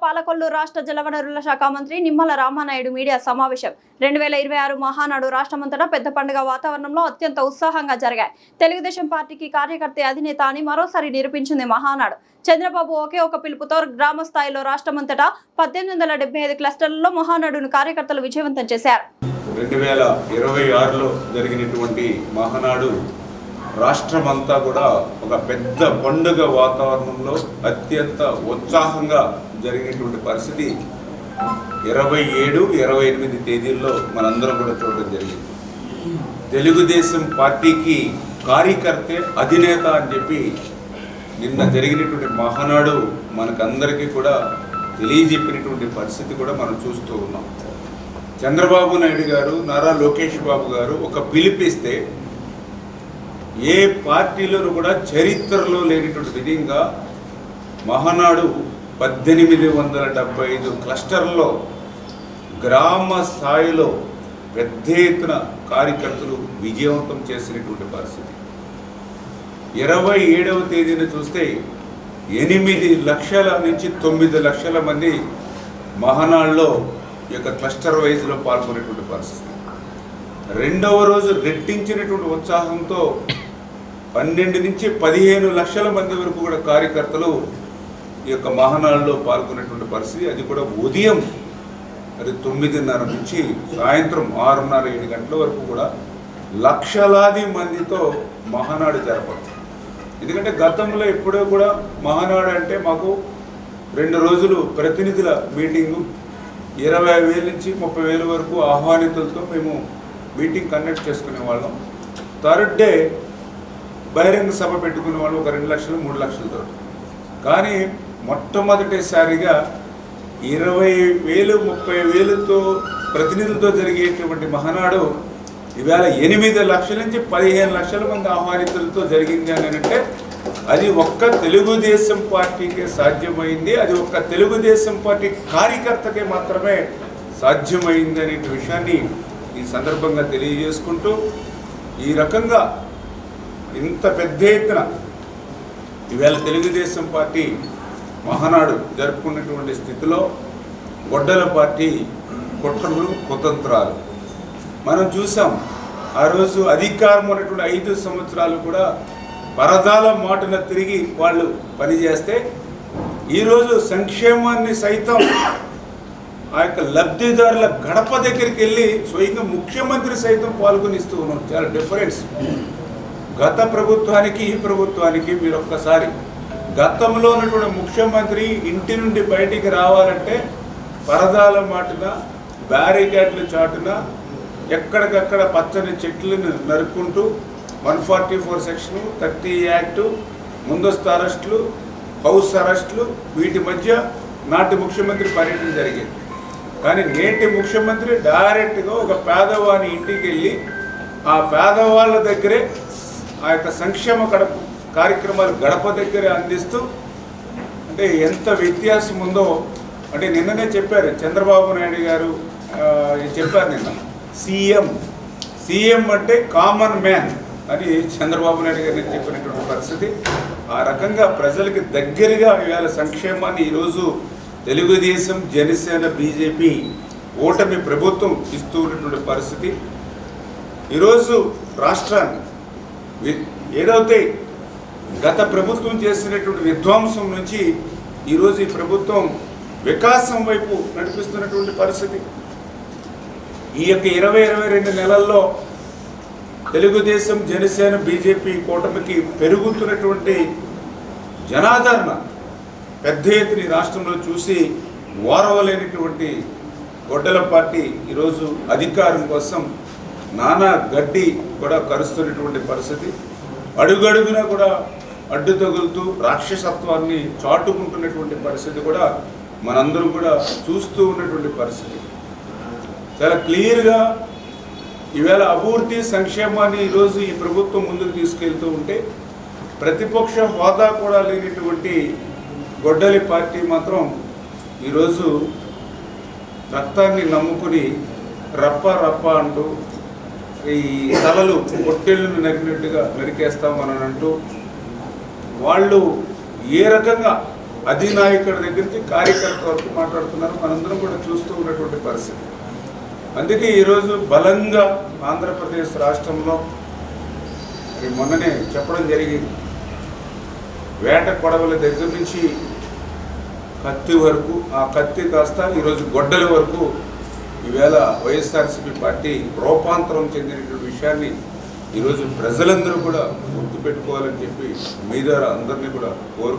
పాలకొల్లు రాష్ట్ర జలవనరుల శాఖ మంత్రి నిమ్మల రామానాయుడు మీడియా సమావేశం 2026 మహానాడు రాష్ట్రమంతటా పెద్ద పండుగ వాతావరణంలో అత్యంత ఉత్సాహంగా జరిగాయి. తెలుగుదేశం పార్టీకి కార్యకర్త అధినేత అని మరోసారి నిరూపించింది మహానాడు. చంద్రబాబు ఒకే ఒక పిలుపుతో గ్రామ స్థాయిలో రాష్ట్రమంతటా 1875 క్లస్టర్లలో మహానాడును కార్యకర్తలు విజయవంతం చేశారు. 2026లో జరిగినటువంటి మహానాడు రాష్ట్రమంతా కూడా ఒక పెద్ద పండుగ వాతావరణంలో అత్యంత ఉత్సాహంగా జరిగినటువంటి పరిస్థితి 27, 28 తేదీల్లో మనందరం కూడా చూడడం జరిగింది. తెలుగుదేశం పార్టీకి కార్యకర్తే అధినేత అని చెప్పి నిన్న జరిగినటువంటి మహానాడు మనకందరికీ కూడా తెలియజెప్పినటువంటి పరిస్థితి కూడా మనం చూస్తూ ఉన్నాం. చంద్రబాబు నాయుడు గారు, నారా లోకేష్ బాబు గారు ఒక పిలిపిస్తే ఏ పార్టీలోనూ కూడా చరిత్రలో లేనటువంటి విధంగా మహానాడు 1875 క్లస్టర్లో గ్రామ స్థాయిలో పెద్ద ఎత్తున కార్యకర్తలు విజయవంతం చేసినటువంటి పరిస్థితి. 27వ తేదీన చూస్తే 8 లక్షల నుంచి 9 లక్షల మంది మహానాడులో ఈ యొక్క క్లస్టర్ వైజ్లో పాల్గొనేటువంటి పరిస్థితి. రెండవ రోజు రెట్టించినటువంటి ఉత్సాహంతో 12 నుంచి 15 లక్షల మంది వరకు కూడా కార్యకర్తలు ఈ యొక్క మహానాడులో పాల్గొనేటువంటి పరిస్థితి. అది కూడా ఉదయం 9:30 నుంచి సాయంత్రం 6:30, 7 గంటల వరకు కూడా లక్షలాది మందితో మహానాడు జరపచ్చు. ఎందుకంటే గతంలో ఎప్పుడూ కూడా మహానాడు అంటే మాకు 2 రోజులు ప్రతినిధుల మీటింగు 20,000 నుంచి 30,000 వరకు ఆహ్వానితులతో మేము మీటింగ్ కండక్ట్ చేసుకునే వాళ్ళం. థర్డ్ డే బహిరంగ సభ పెట్టుకునే వాళ్ళు ఒక 2 లక్షలు 3 లక్షలతో. కానీ మొట్టమొదటిసారిగా 20,000, 30,000తో ప్రతినిధులతో జరిగేటువంటి మహానాడు ఇవాళ 8 లక్షల నుంచి 15 లక్షల మంది ఆహ్వానితులతో జరిగింది అని అంటే అది ఒక్క తెలుగుదేశం పార్టీకే సాధ్యమైంది. అది ఒక్క తెలుగుదేశం పార్టీ కార్యకర్తకే మాత్రమే సాధ్యమైంది అనే విషయాన్ని ఈ సందర్భంగా తెలియజేసుకుంటూ, ఈ రకంగా ఇంత పెద్ద ఎత్తున ఈవేళ తెలుగుదేశం పార్టీ మహానాడు జరుపుకున్నటువంటి స్థితిలో గొడ్డల పార్టీ కుట్రలు, కుతంత్రాలు మనం చూసాం. ఆ రోజు అధికారం ఉన్నటువంటి 5 సంవత్సరాలు కూడా పరదాల మాటన తిరిగి వాళ్ళు పనిచేస్తే ఈరోజు సంక్షేమాన్ని సైతం ఆ యొక్క లబ్ధిదారుల గడప దగ్గరికి వెళ్ళి స్వయంగా ముఖ్యమంత్రి సైతం పాల్గొనిస్తూ ఉన్నాం. చాలా డిఫరెన్స్ గత ప్రభుత్వానికి ఈ ప్రభుత్వానికి. మీరు ఒక్కసారి గతంలో ఉన్నటువంటి ముఖ్యమంత్రి ఇంటి నుండి బయటికి రావాలంటే పరదాల మాటున, బ్యారికేడ్ల చాటున ఎక్కడికక్కడ పచ్చని చెట్లను నరుక్కుంటూ 144 సెక్షన్, 30 యాక్టు, ముందస్తు అరెస్టులు, హౌస్ అరెస్టులు, వీటి మధ్య నాటి ముఖ్యమంత్రి పర్యటన జరిగేది. కానీ నేటి ముఖ్యమంత్రి డైరెక్ట్గా ఒక పేదవాని ఇంటికి వెళ్ళి ఆ పేదవాళ్ళ దగ్గరే ఆ యొక్క సంక్షేమ కార్యక్రమాలు గడప దగ్గరే అందిస్తూ, అంటే ఎంత వ్యత్యాసం ఉందో అంటే నిన్ననే చెప్పారు చంద్రబాబు నాయుడు గారు చెప్పారు నిన్న. సీఎం అంటే కామన్ మ్యాన్ అని చంద్రబాబు నాయుడు గారిని చెప్పినటువంటి పరిస్థితి. ఆ రకంగా ప్రజలకి దగ్గరగా ఇవాళ సంక్షేమాన్ని ఈరోజు తెలుగుదేశం, జనసేన, బీజేపీ ఓటమి ప్రభుత్వం ఇస్తూ ఉన్నటువంటి పరిస్థితి. ఈరోజు రాష్ట్రాన్ని ఏదైతే గత ప్రభుత్వం చేసినటువంటి విధ్వంసం నుంచి ఈరోజు ఈ ప్రభుత్వం వికాసం వైపు నడిపిస్తున్నటువంటి పరిస్థితి. ఈ యొక్క 20-22 నెలల్లో తెలుగుదేశం, జనసేన, బీజేపీ కూటమికి పెరుగుతున్నటువంటి జనాదరణ పెద్ద ఎత్తున రాష్ట్రంలో చూసి ఓరవలేనటువంటి గొడ్డల పార్టీ ఈరోజు అధికారం కోసం నానా గడ్డి కూడా కరుస్తున్నటువంటి పరిస్థితి. అడుగడుగున కూడా అడ్డు తగులుతూ రాక్షసత్వాన్ని చాటుకుంటున్నటువంటి పరిస్థితి కూడా మనందరం కూడా చూస్తూ ఉన్నటువంటి పరిస్థితి. చాలా క్లియర్గా ఈవేళ అభివృద్ధి, సంక్షేమాన్ని ఈరోజు ఈ ప్రభుత్వం ముందుకు తీసుకెళ్తూ ఉంటే ప్రతిపక్ష హోదా కూడా లేనటువంటి గొడ్డలి పార్టీ మాత్రం ఈరోజు రక్తాన్ని నమ్ముకుని రప్ప రప్ప అంటూ ఈ తలలు పొట్టేళ్ళను నరికినట్టుగా నరికేస్తామని అంటూ వాళ్ళు ఏ రకంగా అధినాయకుడి దగ్గర నుంచి కార్యకర్త వరకు మాట్లాడుతున్నారు. మనందరం కూడా చూస్తూ ఉన్నటువంటి పరిస్థితి. అందుకే ఈరోజు బలంగా ఆంధ్రప్రదేశ్ రాష్ట్రంలో మరి మొన్ననే చెప్పడం జరిగింది, వేట కొడవల దగ్గర నుంచి కత్తి వరకు, ఆ కత్తి కాస్త ఈరోజు గొడ్డల వరకు ఈవేళ వైఎస్ఆర్సీపీ పార్టీ రూపాంతరం చెందినటువంటి విషయాన్ని ఈరోజు ప్రజలందరూ కూడా గుర్తుపెట్టుకోవాలని చెప్పి మీ ద్వారా అందరినీ కూడా కోరుకుంటున్నాను.